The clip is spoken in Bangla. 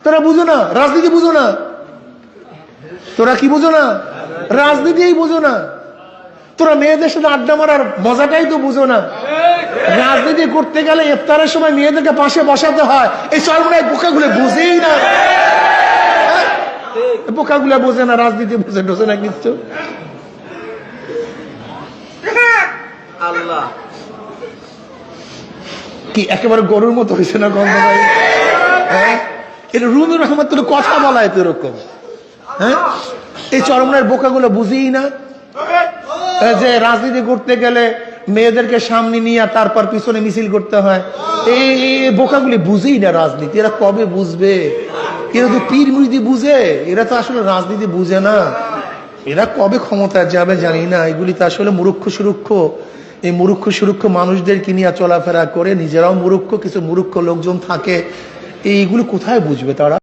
তোরা বুঝো না, রাজনীতি বুঝো না। তোরা কি বুঝো না? রাজনীতিই বুঝো না। তোরা মেয়েদের সাথে আড্ডা মারার মজাটাই তো বুঝো না। রাজনীতি করতে গেলে ইফতারের সময় মেয়েদেরকে পাশে বসাতে হয়, এই চরমনায় বোকাগুলো বুঝেই না। বোকাগুলো বোঝে না, রাজনীতি বুঝে ঢোসে না কিছু। আল্লাহ কি একেবারে গরুর মতো হয়েছে না গন্ধ? হ্যাঁ, এটা রুমির রহমান তোর কথা বলায় তো এরকম। হ্যাঁ, এই চরমনার বোকাগুলো বুঝেই না যে রাজনীতি করতে গেলে মেয়েদেরকে সামনে নিয়ে তারপর পিছনে মিছিল করতে হয়। এই বোকাগুলি বুঝেই না রাজনীতি। এরা কবে বুঝবে? এরা তো পীর মুরিদি বুঝে, এরা তো আসলে রাজনীতি বুঝে না। এরা কবে ক্ষমতায় যাবে জানি না। এগুলি তো আসলে মূর্খ সুরক্ষ। এই মূর্খ সুরক্ষ মানুষদেরকে নিয়ে চলাফেরা করে, নিজেরাও মূর্খ, কিছু মূর্খ লোকজন থাকে। এইগুলো কোথায় বুঝবে তারা?